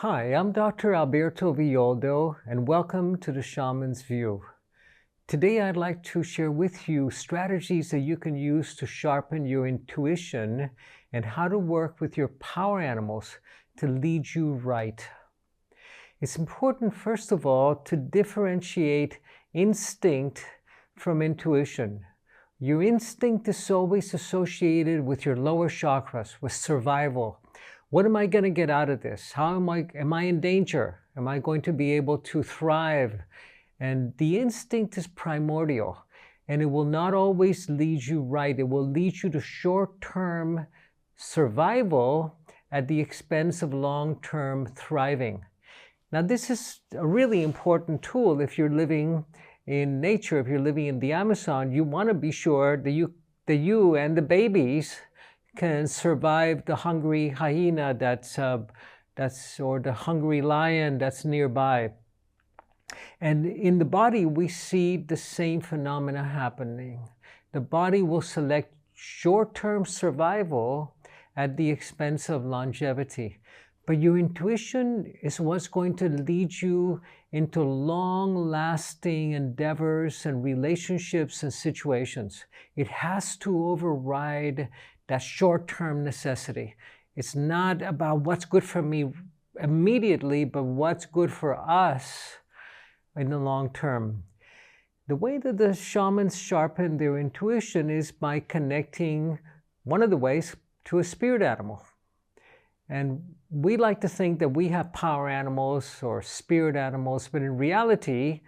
Hi, I'm Dr. Alberto Villoldo, and welcome to the Shaman's View. Today I'd like to share with you strategies that you can use to sharpen your intuition and how to work with your power animals to lead you right. It's important, first of all, to differentiate instinct from intuition. Your instinct is always associated with your lower chakras, with survival. What am I going to get out of this? Am I in danger? Am I going to be able to thrive? And the instinct is primordial, and it will not always lead you right. It will lead you to short-term survival at the expense of long-term thriving. Now, this is a really important tool if you're living in nature. If you're living in the Amazon, you want to be sure that you and the babies can survive the hungry hyena or the hungry lion that's nearby. And in the body, we see the same phenomena happening. The body will select short-term survival at the expense of longevity. But your intuition is what's going to lead you into long-lasting endeavors and relationships and situations. It has to override that short-term necessity. It's not about what's good for me immediately, but what's good for us in the long term. The way that the shamans sharpen their intuition is by connecting, one of the ways, to a spirit animal. And we like to think that we have power animals or spirit animals, but in reality,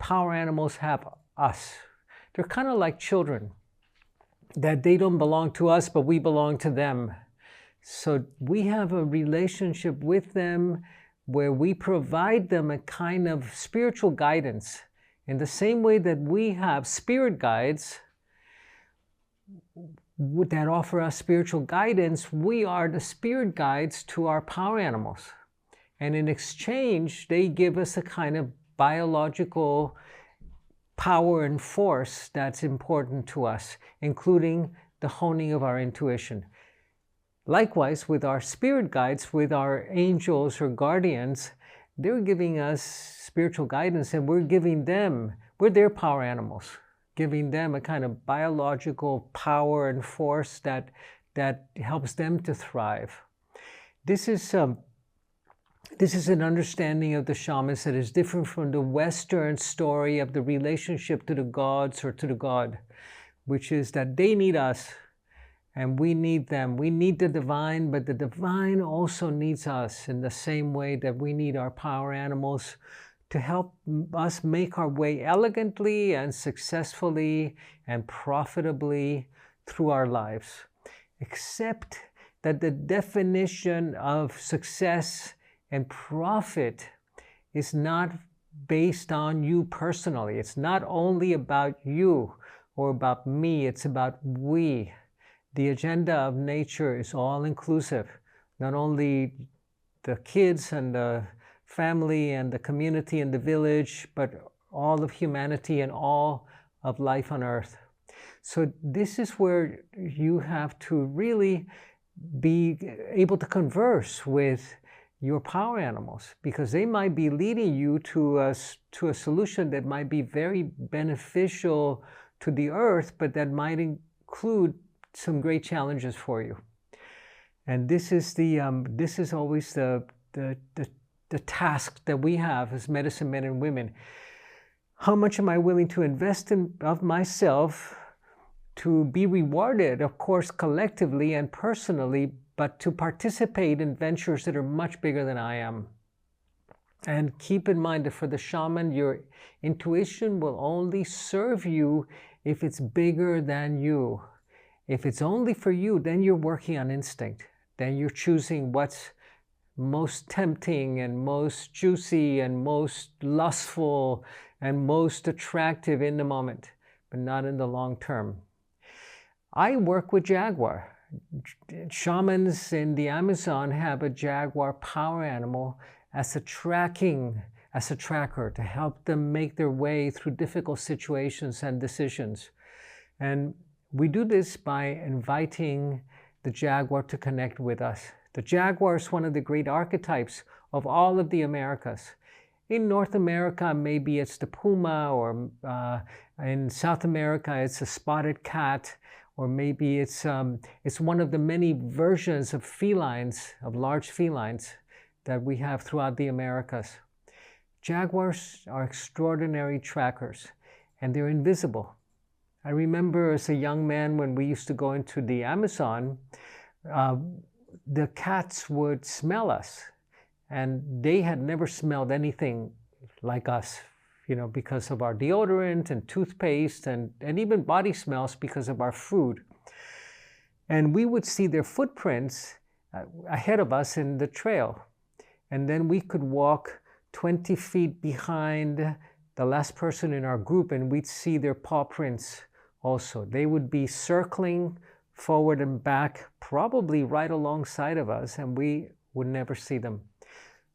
power animals have us. They're kind of like children, that they don't belong to us, but we belong to them. So we have a relationship with them where we provide them a kind of spiritual guidance. In the same way that we have spirit guides that offer us spiritual guidance, we are the spirit guides to our power animals. And in exchange, they give us a kind of biological power and force that's important to us, including the honing of our intuition. Likewise, with our spirit guides, with our angels or guardians, they're giving us spiritual guidance, and we're their power animals, giving them a kind of biological power and force that helps them to thrive. This is an understanding of the shamans that is different from the Western story of the relationship to the gods or to the god, which is that they need us and we need them. We need the divine, but the divine also needs us in the same way that we need our power animals to help us make our way elegantly and successfully and profitably through our lives. Except that the definition of success and profit is not based on you personally. It's not only about you or about me, it's about we. The agenda of nature is all-inclusive. Not only the kids and the family and the community and the village, but all of humanity and all of life on earth. So this is where you have to really be able to converse with your power animals, because they might be leading you to a solution that might be very beneficial to the earth, but that might include some great challenges for you. And this is always the task that we have as medicine men and women. How much am I willing to invest of myself to be rewarded, of course, collectively and personally, but to participate in ventures that are much bigger than I am? And keep in mind that for the shaman, your intuition will only serve you if it's bigger than you. If it's only for you, then you're working on instinct. Then you're choosing what's most tempting and most juicy and most lustful and most attractive in the moment, but not in the long term. I work with jaguar. Shamans in the Amazon have a jaguar power animal as a tracker to help them make their way through difficult situations and decisions. And we do this by inviting the jaguar to connect with us, The jaguar is one of the great archetypes of all of the Americas. In North America, maybe it's the puma, or in South America, it's a spotted cat, or maybe it's one of the many versions of felines, of large felines, that we have throughout the Americas. Jaguars are extraordinary trackers, and they're invisible. I remember as a young man when we used to go into the Amazon, the cats would smell us, and they had never smelled anything like us, because of our deodorant and toothpaste and even body smells because of our food. And we would see their footprints ahead of us in the trail. And then we could walk 20 feet behind the last person in our group, and we'd see their paw prints also. They would be circling forward and back, probably right alongside of us, and we would never see them.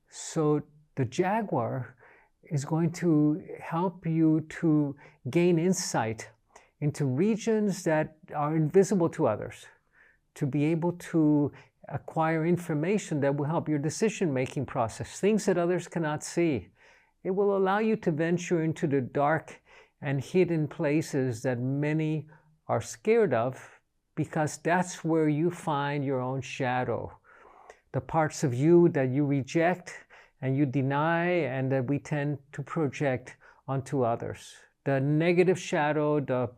So the jaguar is going to help you to gain insight into regions that are invisible to others, to be able to acquire information that will help your decision-making process, things that others cannot see. It will allow you to venture into the dark and hidden places that many are scared of, because that's where you find your own shadow. The parts of you that you reject and you deny and that we tend to project onto others. The negative shadow, the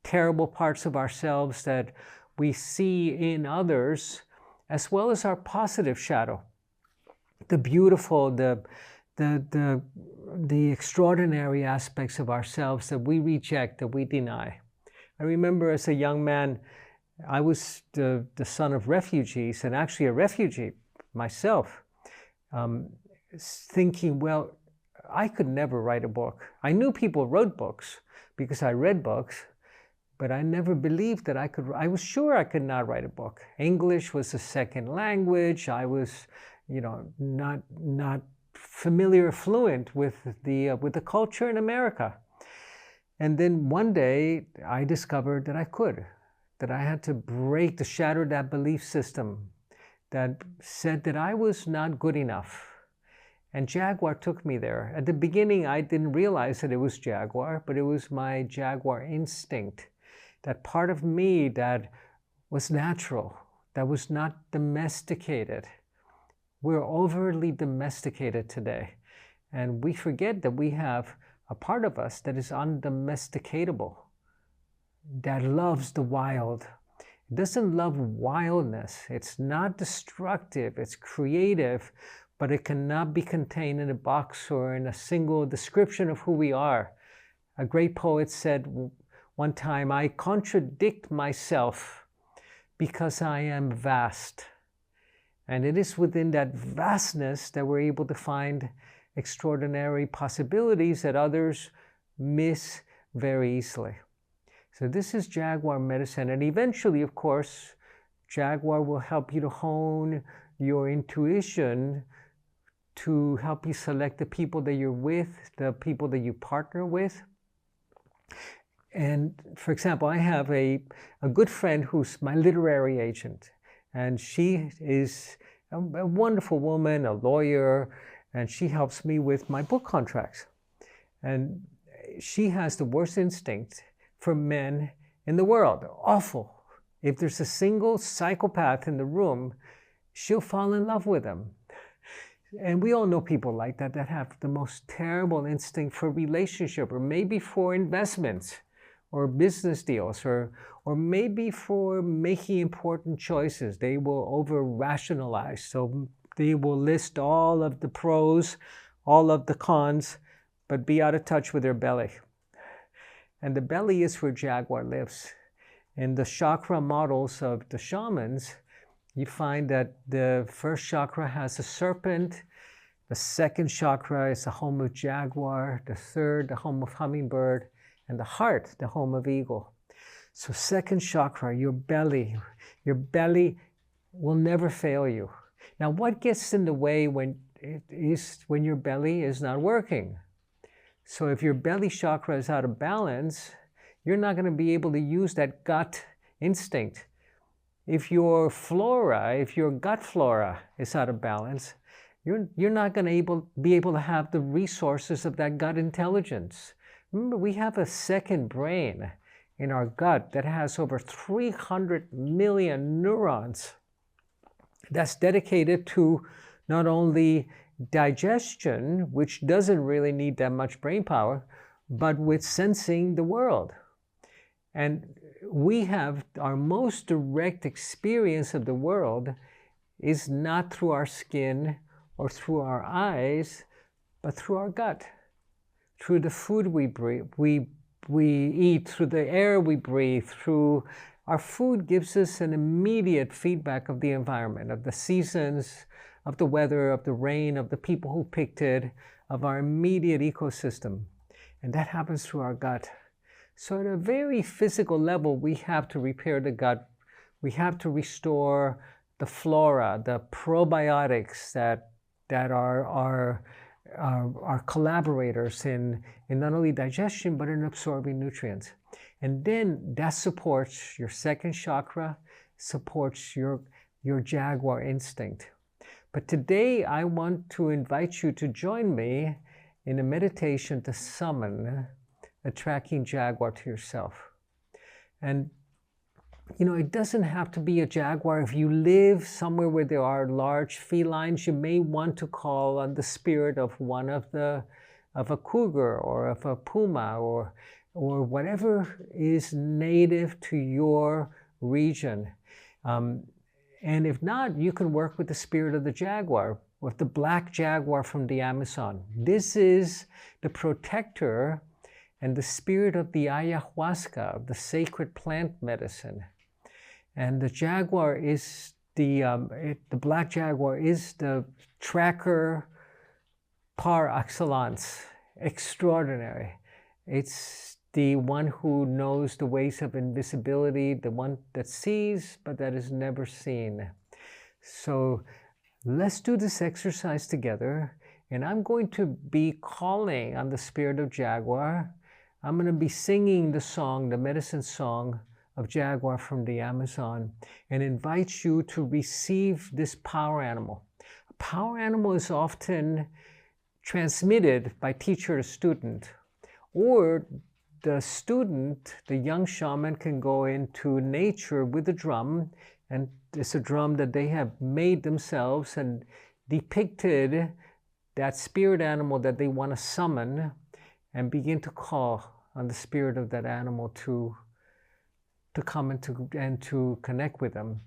terrible parts of ourselves that we see in others, as well as our positive shadow, the beautiful, the extraordinary aspects of ourselves that we reject, that we deny. I remember as a young man, I was the son of refugees, and actually a refugee myself, thinking, well, I could never write a book. I knew people wrote books because I read books, but I never believed that I could. I was sure I could not write a book. English was a second language. I was, not familiar, fluent with the culture in America. And then one day I discovered that I could, that I had to shatter that belief system that said that I was not good enough. And Jaguar took me there. At the beginning, I didn't realize that it was Jaguar, but it was my Jaguar instinct, that part of me that was natural, that was not domesticated. We're overly domesticated today, and we forget that we have a part of us that is undomesticatable, that loves the wild. It doesn't love wildness. It's not destructive. It's creative, but it cannot be contained in a box or in a single description of who we are. A great poet said one time, I contradict myself because I am vast. And it is within that vastness that we're able to find extraordinary possibilities that others miss very easily. So this is Jaguar medicine. And eventually, of course, Jaguar will help you to hone your intuition, to help you select the people that you're with, the people that you partner with. And for example, I have a good friend who's my literary agent, and she is a wonderful woman, a lawyer, and she helps me with my book contracts. And she has the worst instinct for men in the world. Awful. If there's a single psychopath in the room, she'll fall in love with him. And we all know people like that have the most terrible instinct for relationship, or maybe for investments or business deals, or maybe for making important choices. They will over-rationalize. So they will list all of the pros, all of the cons, but be out of touch with their belly. And the belly is where Jaguar lives. In the chakra models of the shamans, you find that the first chakra has a serpent, the second chakra is the home of jaguar, the third, the home of hummingbird, and the heart, the home of eagle. So second chakra, your belly will never fail you. Now, what gets in the way when your belly is not working? So if your belly chakra is out of balance, you're not going to be able to use that gut instinct. if your flora, if your gut flora is out of balance, you're not going to be able to have the resources of that gut intelligence. Remember, we have a second brain in our gut that has over 300 million neurons that's dedicated to not only digestion, which doesn't really need that much brain power, but with sensing the world. And we have our most direct experience of the world is not through our skin or through our eyes, but through our gut, through the food we eat, through the air we breathe, through our food gives us an immediate feedback of the environment, of the seasons, of the weather, of the rain, of the people who picked it, of our immediate ecosystem. And that happens through our gut. So at a very physical level, we have to repair the gut. We have to restore the flora, the probiotics that are our collaborators in not only digestion, but in absorbing nutrients. And then that supports your second chakra, supports your jaguar instinct. But today I want to invite you to join me in a meditation to summon a tracking jaguar to yourself. And it doesn't have to be a jaguar. If you live somewhere where there are large felines, you may want to call on the spirit of one of a cougar or of a puma or whatever is native to your region. And if not, you can work with the spirit of the jaguar, with the black jaguar from the Amazon. This is the protector and the spirit of the ayahuasca, of the sacred plant medicine. And the jaguar is the black jaguar is the tracker par excellence, extraordinary. It's the one who knows the ways of invisibility, the one that sees but that is never seen. So let's do this exercise together. And I'm going to be calling on the spirit of jaguar. I'm going to be singing the song, the medicine song of jaguar from the Amazon, and invite you to receive this power animal. A power animal is often transmitted by teacher to student, or the student, the young shaman, can go into nature with a drum, and it's a drum that they have made themselves and depicted that spirit animal that they want to summon, and begin to call on the spirit of that animal to come and to connect with them.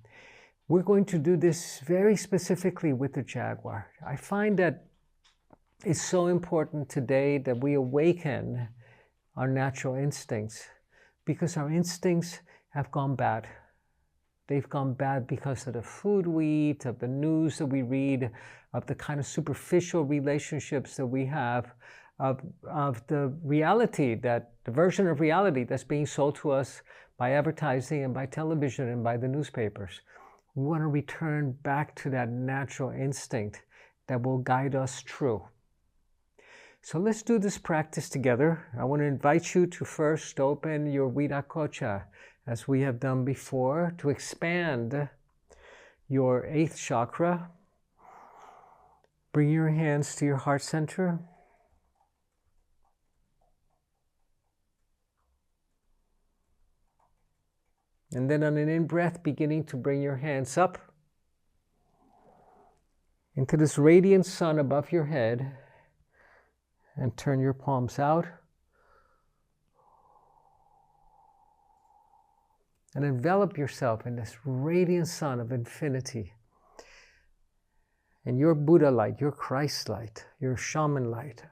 We're going to do this very specifically with the jaguar. I find that it's so important today that we awaken our natural instincts, because our instincts have gone bad. They've gone bad because of the food we eat, of the news that we read, of the kind of superficial relationships that we have, of the reality, the version of reality that's being sold to us by advertising and by television and by the newspapers. We want to return back to that natural instinct that will guide us true. So let's do this practice together. I want to invite you to first open your Viracocha, as we have done before, to expand your 8th chakra. Bring your hands to your heart center. And then on an in-breath, beginning to bring your hands up into this radiant sun above your head, and turn your palms out. And envelop yourself in this radiant sun of infinity. And your Buddha light, your Christ light, your shaman light.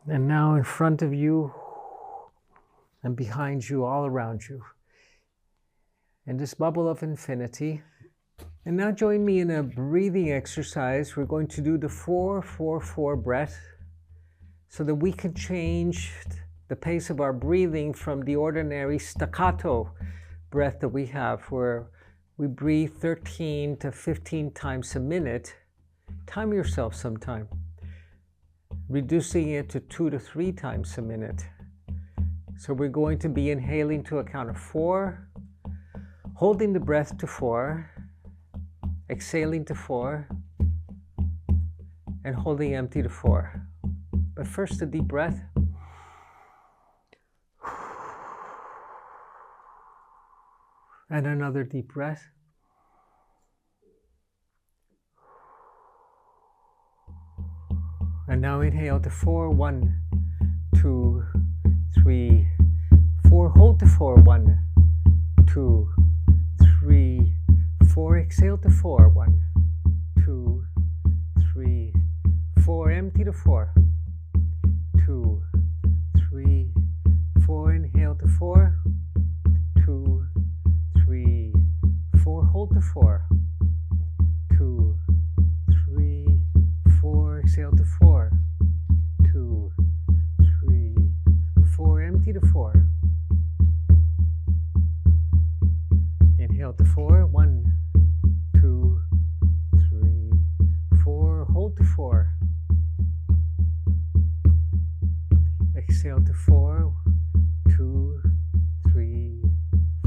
And now in front of you and behind you, all around you, in this bubble of infinity. And now join me in a breathing exercise. We're going to do the 4-4-4 breath so that we can change the pace of our breathing from the ordinary staccato breath that we have, where we breathe 13 to 15 times a minute. Time yourself sometime, reducing it to 2 to 3 times a minute. So we're going to be inhaling to a count of 4, holding the breath to 4, exhaling to 4, and holding empty to 4. But first, a deep breath. And another deep breath. And now inhale to 4, 1, 2, 3, 4. Hold to 4, 1, 2, 3, 4. Exhale to 4, 1, 2, 3, 4. Empty to 4, 2, 3, 4. Inhale to 4, 2, 3, 4. Hold to 4, 2, 3, 4. Exhale to 4, 2, 3, 4. Empty to 4. Inhale to 4, 1, 2, 3, 4. Hold to 4. Exhale to 4, 2, 3,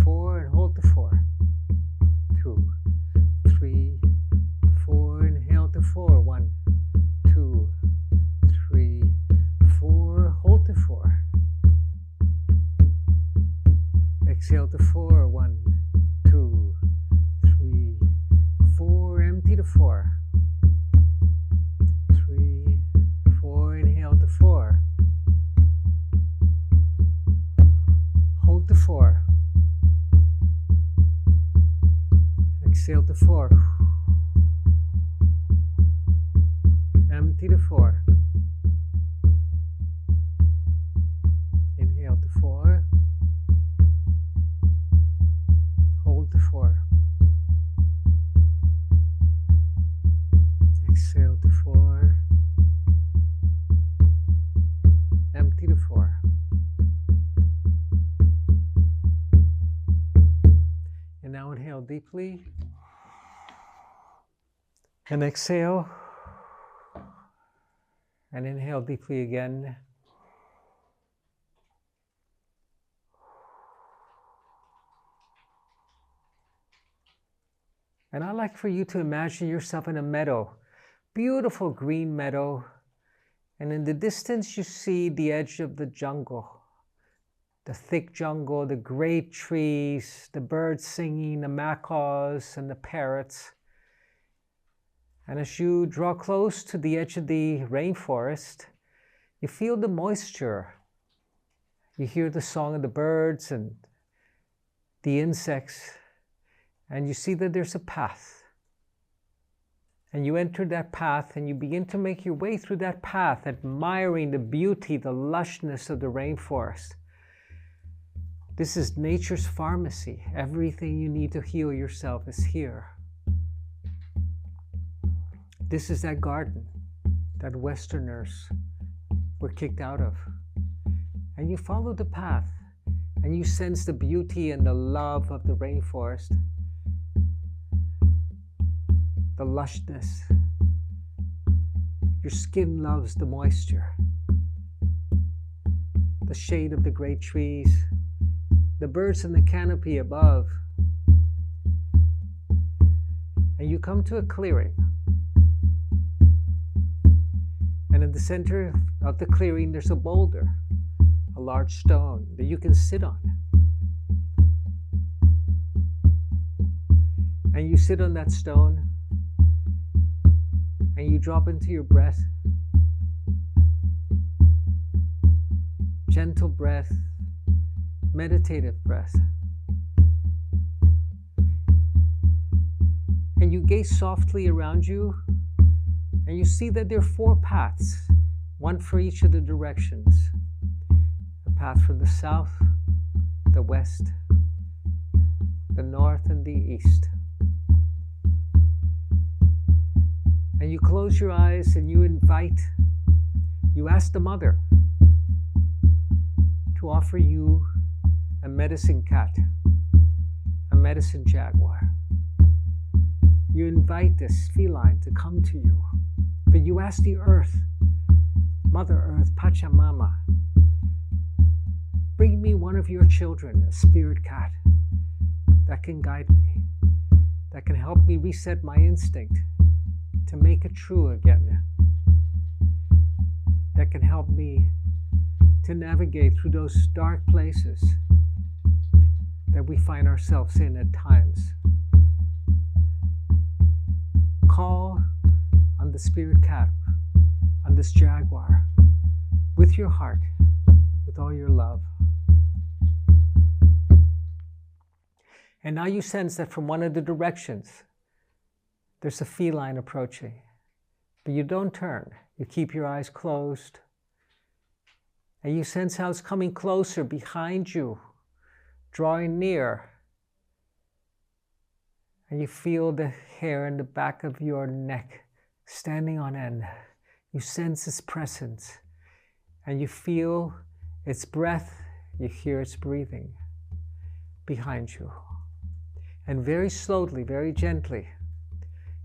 4. And hold to 4, 2, 3, 4. Inhale to 4, 1, 2, 3, 4. Hold to 4. Exhale to 4, 1, 2, 3, 4. Empty to 4, 3, 4. Inhale to 4. Hold to 4. Exhale to 4. Empty to 4. Inhale to 4. Hold to 4. Exhale to 4. Empty to 4. And now inhale deeply. And exhale. And inhale deeply again. And I'd like for you to imagine yourself in a meadow, beautiful green meadow. And in the distance, you see the edge of the jungle, the thick jungle, the great trees, the birds singing, the macaws and the parrots. And as you draw close to the edge of the rainforest, you feel the moisture. You hear the song of the birds and the insects, and you see that there's a path. And you enter that path and you begin to make your way through that path, admiring the beauty, the lushness of the rainforest. This is nature's pharmacy. Everything you need to heal yourself is here. This is that garden that Westerners were kicked out of. And you follow the path and you sense the beauty and the love of the rainforest, the lushness. Your skin loves the moisture, the shade of the great trees, the birds in the canopy above. And you come to a clearing. And in the center of the clearing, there's a boulder, a large stone that you can sit on. And you sit on that stone and you drop into your breath. Gentle breath, meditative breath. And you gaze softly around you. And you see that there are 4 paths, one for each of the directions. A path from the south, the west, the north, and the east. And you close your eyes and you ask the mother to offer you a medicine cat, a medicine jaguar. You invite this feline to come to you. But you ask the earth, Mother Earth, Pachamama, Bring me one of your children, a spirit cat, that can guide me, that can help me reset my instinct to make it true again, that can help me to navigate through those dark places that we find ourselves in at times. Call on the spirit cat, on this jaguar, with your heart, with all your love. And now you sense that from one of the directions, there's a feline approaching. But you don't turn. You keep your eyes closed. And you sense how it's coming closer behind you, drawing near. And you feel the hair in the back of your neck standing on end. You sense its presence. And you feel its breath. You hear its breathing behind you. And very slowly, very gently,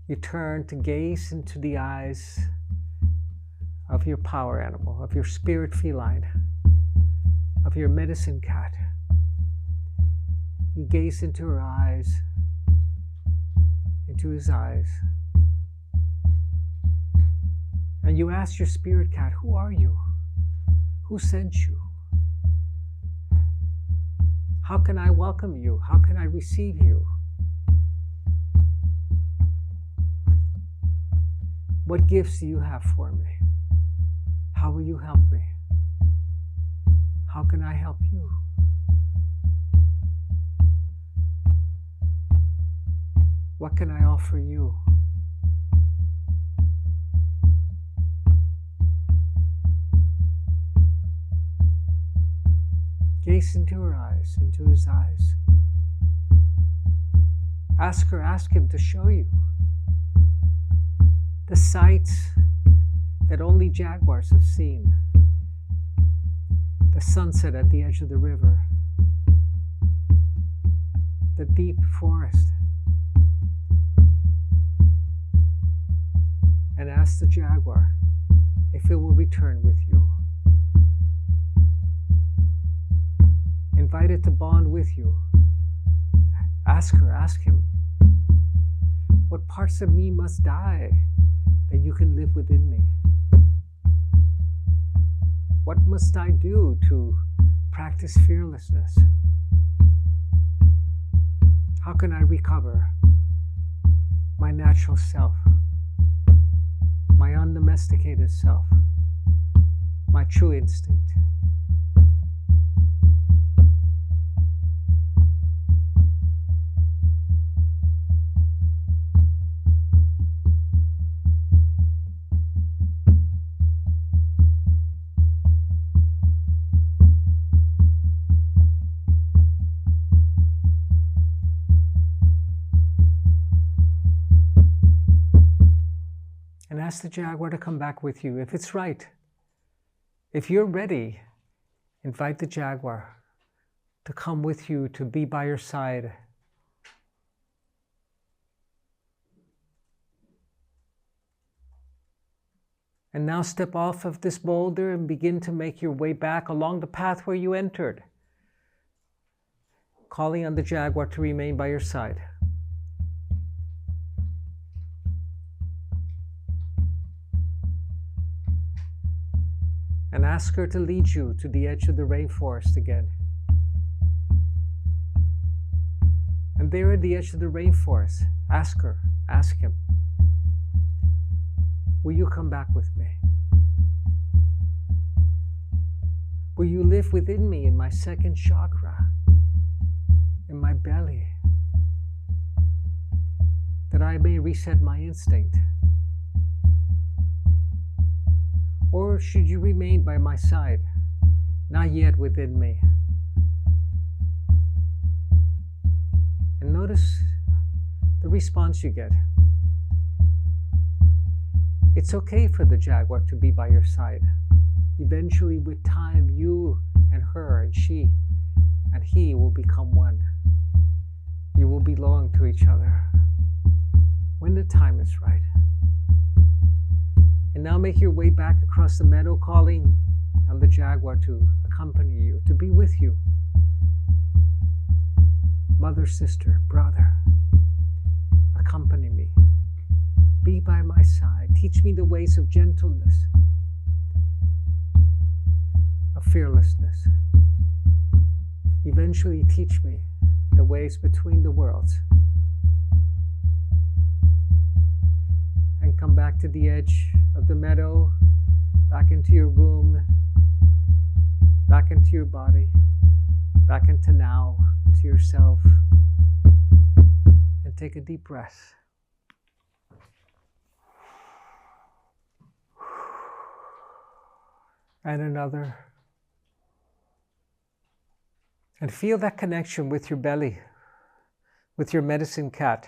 you turn to gaze into the eyes of your power animal, of your spirit feline, of your medicine cat. You gaze into her eyes, into his eyes, and you ask your spirit cat, who are you? Who sent you? How can I welcome you? How can I receive you? What gifts do you have for me? How will you help me? How can I help you? What can I offer you? Gaze into her eyes, into his eyes. Ask him to show you the sights that only jaguars have seen. The sunset at the edge of the river, the deep forest. And ask the jaguar if it will return with you. Invite it to bond with you. Ask him, what parts of me must die that you can live within me? What must I do to practice fearlessness? How can I recover my natural self, my undomesticated self, my true instinct? And ask the jaguar to come back with you if it's right. If you're ready, invite the jaguar to come with you, to be by your side. And now step off of this boulder and begin to make your way back along the path where you entered, calling on the jaguar to remain by your side. And ask her to lead you to the edge of the rainforest again. And there at the edge of the rainforest, ask him, will you come back with me? Will you live within me in my second chakra, in my belly, that I may reset my instinct? Or should you remain by my side, not yet within me? And notice the response you get. It's okay for the jaguar to be by your side. Eventually, with time, you and her and she and he will become one. You will belong to each other when the time is right. And now make your way back across the meadow, calling on the jaguar to accompany you, to be with you. Mother, sister, brother, accompany me. Be by my side. Teach me the ways of gentleness, of fearlessness. Eventually teach me the ways between the worlds. And come back to the edge of the meadow, back into your room, back into your body, back into now, to yourself, and take a deep breath. And another. And feel that connection with your belly, with your medicine cat,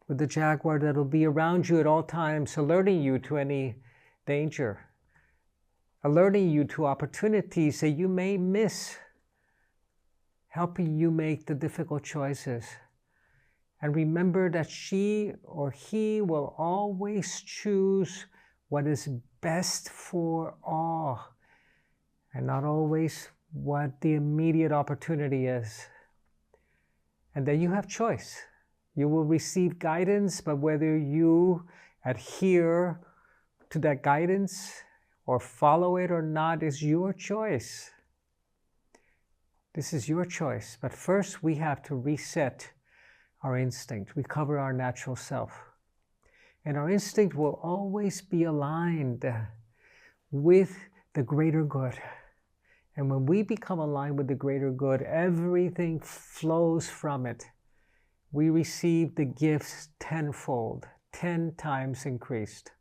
with the jaguar that'll be around you at all times, alerting you to any danger, alerting you to opportunities that you may miss, helping you make the difficult choices. And remember that she or he will always choose what is best for all, and not always what the immediate opportunity is. And that you have choice. You will receive guidance, but whether you adhere to that guidance or follow it or not is your choice. This is your choice. But first we have to reset our instinct, recover our natural self. And our instinct will always be aligned with the greater good. And when we become aligned with the greater good, everything flows from it. We receive the gifts tenfold, 10 times increased.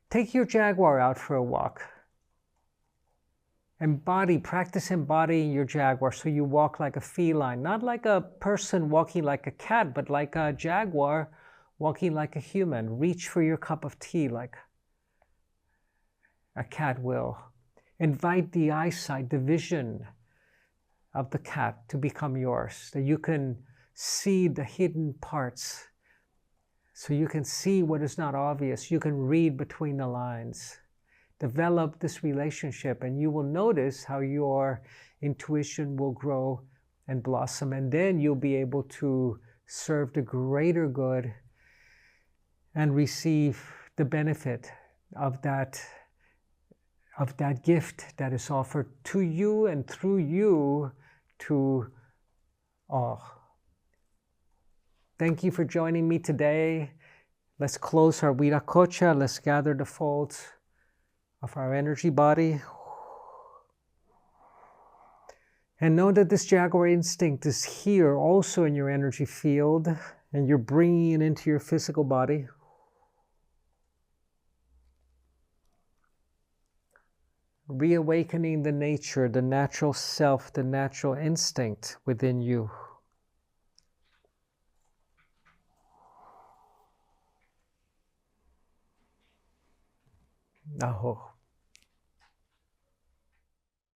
Take your jaguar out for a walk. Practice embodying your jaguar so you walk like a feline, not like a person walking like a cat, but like a jaguar walking like a human. Reach for your cup of tea like a cat will. Invite the eyesight, the vision of the cat to become yours, that you can see the hidden parts, so you can see what is not obvious. You can read between the lines. Develop this relationship, and you will notice how your intuition will grow and blossom, and then you'll be able to serve the greater good and receive the benefit of that gift that is offered to you and through you to all. Thank you for joining me today. Let's close our Viracocha. Let's gather the folds of our energy body. And know that this jaguar instinct is here also in your energy field, and you're bringing it into your physical body. Reawakening the nature, the natural self, the natural instinct within you. Aho.